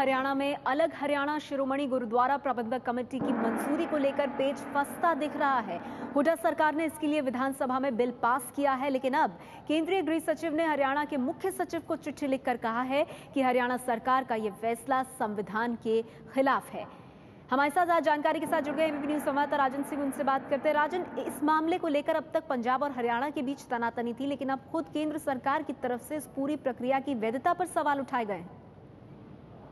हरियाणा में अलग हरियाणा शिरोमणि गुरुद्वारा प्रबंधक कमेटी की मंजूरी को लेकर पेच फंसता दिख रहा है। हुड्डा सरकार ने इसके लिए विधानसभा में बिल पास किया है, लेकिन अब केंद्रीय गृह सचिव ने हरियाणा के मुख्य सचिव को चिट्ठी लिखकर कहा है कि हरियाणा सरकार का यह फैसला संविधान के खिलाफ है। हमारे साथ आज जानकारी के साथ जुड़ गए एबीपी न्यूज संवाददाता राजन सिंह, उनसे बात करते हैं। राजन, इस मामले को लेकर अब तक पंजाब और हरियाणा के बीच तनातनी थी, लेकिन अब खुद केंद्र सरकार की तरफ से इस पूरी प्रक्रिया की वैधता पर सवाल उठाए गए हैं।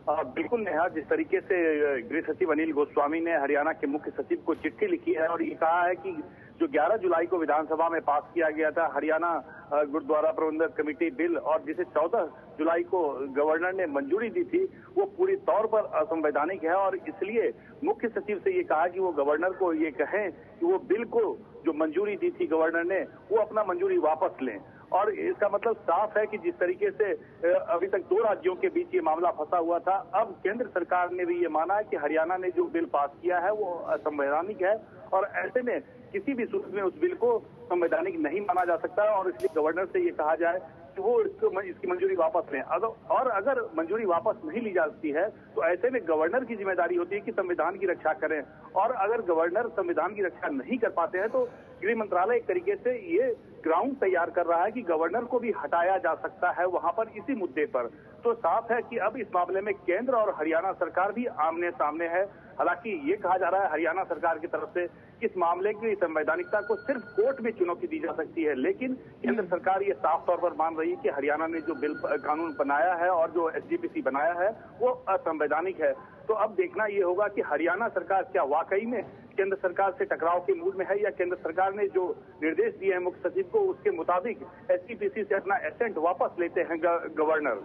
बिल्कुल नेहा, जिस तरीके से गृह सचिव अनिल गोस्वामी ने हरियाणा के मुख्य सचिव को चिट्ठी लिखी है और ये कहा है कि जो 11 जुलाई को विधानसभा में पास किया गया था हरियाणा गुरुद्वारा प्रबंधक कमेटी बिल, और जिसे 14 जुलाई को गवर्नर ने मंजूरी दी थी, वो पूरी तौर पर असंवैधानिक है। और इसलिए मुख्य सचिव से ये कहा कि वो गवर्नर को ये कहें कि वो बिल को जो मंजूरी दी थी गवर्नर ने, वो अपना मंजूरी वापस लें। और इसका मतलब साफ है कि जिस तरीके से अभी तक 2 राज्यों के बीच ये मामला फंसा हुआ था, अब केंद्र सरकार ने भी ये माना है कि हरियाणा ने जो बिल पास किया है वो असंवैधानिक है और ऐसे में किसी भी सूरत में उस बिल को संवैधानिक नहीं माना जा सकता और इसलिए गवर्नर से ये कहा जाए कि वो इसकी मंजूरी वापस लें। और अगर मंजूरी वापस नहीं ली जाती है तो ऐसे में गवर्नर की जिम्मेदारी होती है कि संविधान की रक्षा करें, और अगर गवर्नर संविधान की रक्षा नहीं कर पाते हैं तो गृह मंत्रालय एक तरीके से ये ग्राउंड तैयार कर रहा है कि गवर्नर को भी हटाया जा सकता है वहां पर इसी मुद्दे पर। तो साफ है कि अब इस मामले में केंद्र और हरियाणा सरकार भी आमने सामने है। हालांकि ये कहा जा रहा है हरियाणा सरकार की तरफ से कि इस मामले की संवैधानिकता को सिर्फ कोर्ट में चुनौती दी जा सकती है, लेकिन केंद्र सरकार ये साफ तौर पर मान रही है कि हरियाणा ने जो बिल कानून बनाया है और जो एसजीपीसी बनाया है वो असंवैधानिक है। तो अब देखना ये होगा कि हरियाणा सरकार क्या वाकई में केंद्र सरकार से टकराव के मूड में है या केंद्र सरकार ने जो निर्देश दिए हैं मुख्य सचिव को उसके मुताबिक एसजीपीसी से अपना एसेंट वापस लेते हैं गवर्नर।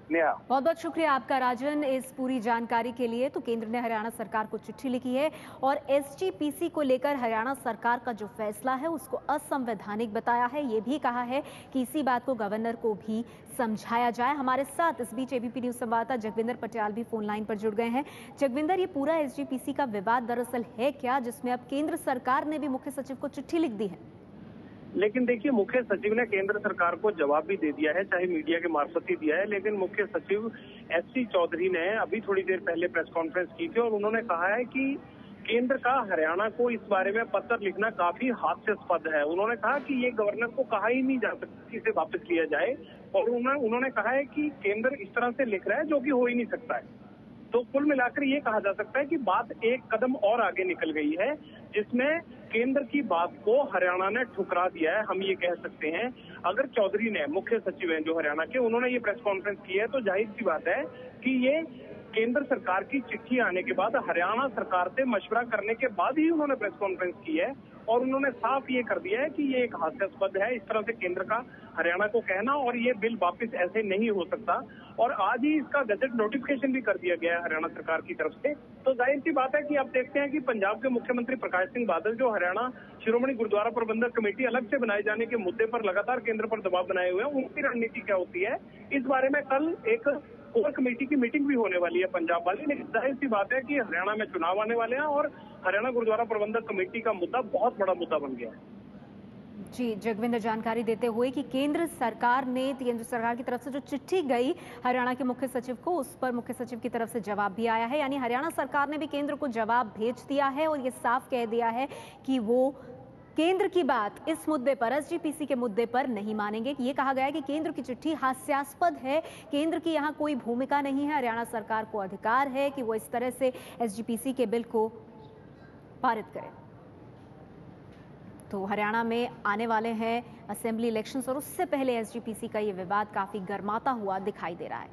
नेहा, बहुत बहुत शुक्रिया आपका राजन इस पूरी जानकारी के लिए। तो केंद्र ने हरियाणा सरकार को चिट्ठी लिखी है और एसजीपीसी को लेकर हरियाणा सरकार का जो फैसला है उसको असंवैधानिक बताया है। ये भी कहा है कि इसी बात को गवर्नर को भी समझाया जाए। हमारे साथ इस बीच एबीपी न्यूज संवाददाता जगविंदर पटियाल भी फोन लाइन पर जुड़ गए हैं। जगविंदर, ये पूरा एसजीपीसी का विवाद दरअसल है क्या, जिसमें अब केंद्र सरकार ने भी मुख्य सचिव को चिट्ठी लिख दी है? लेकिन देखिए, मुख्य सचिव ने केंद्र सरकार को जवाब भी दे दिया है, चाहे मीडिया के मार्फत ही दिया है, लेकिन मुख्य सचिव एससी चौधरी ने अभी थोड़ी देर पहले प्रेस कॉन्फ्रेंस की थी और उन्होंने कहा है कि केंद्र का हरियाणा को इस बारे में पत्र लिखना काफी हास्यास्पद है। उन्होंने कहा कि ये गवर्नर को कहा ही नहीं जा सकता कि इसे वापस लिया जाए, और उन्होंने कहा है कि केंद्र इस तरह से लिख रहा है जो कि हो ही नहीं सकता है। तो कुल मिलाकर ये कहा जा सकता है कि बात एक कदम और आगे निकल गई है, जिसमें केंद्र की बात को हरियाणा ने ठुकरा दिया है, हम ये कह सकते हैं। अगर चौधरी ने, मुख्य सचिव हैं जो हरियाणा के, उन्होंने ये प्रेस कॉन्फ्रेंस की है तो जाहिर सी बात है कि ये केंद्र सरकार की चिट्ठी आने के बाद हरियाणा सरकार से मशवरा करने के बाद ही उन्होंने प्रेस कॉन्फ्रेंस की है और उन्होंने साफ ये कर दिया है कि ये एक हास्यास्पद है इस तरह से केंद्र का हरियाणा को कहना, और ये बिल वापस ऐसे नहीं हो सकता। और आज ही इसका गजट नोटिफिकेशन भी कर दिया गया है हरियाणा सरकार की तरफ से। तो जाहिर सी बात है कि आप देखते हैं कि पंजाब के मुख्यमंत्री प्रकाश सिंह बादल, जो हरियाणा शिरोमणि गुरुद्वारा प्रबंधक कमेटी अलग से बनाए जाने के मुद्दे पर लगातार केंद्र पर दबाव बनाए हुए हैं, उनकी रणनीति क्या होती है इस बारे में कल एक कोर कमेटी की मीटिंग भी होने वाली है पंजाब वाली। लेकिन जाहिर सी बात है कि हरियाणा में चुनाव आने वाले हैं और हरियाणा गुरुद्वारा प्रबंधक कमेटी का मुद्दा बहुत बड़ा मुद्दा बन गया है। जी, जगविंदर जानकारी देते हुए कि केंद्र सरकार की तरफ से जो चिट्ठी गई हरियाणा के मुख्य सचिव को, उस पर मुख्य सचिव की तरफ से जवाब भी आया है, यानी हरियाणा सरकार ने भी केंद्र को जवाब भेज दिया है और ये साफ कह दिया है कि वो केंद्र की बात इस मुद्दे पर, एसजीपीसी के मुद्दे पर नहीं मानेंगे। ये कहा गया है कि केंद्र की चिट्ठी हास्यास्पद है, केंद्र की यहाँ कोई भूमिका नहीं है, हरियाणा सरकार को अधिकार है कि वो इस तरह से एसजीपीसी के बिल को पारित करे। तो हरियाणा में आने वाले हैं असेंबली इलेक्शंस और उससे पहले एसजीपीसी का ये विवाद काफी गर्माता हुआ दिखाई दे रहा है।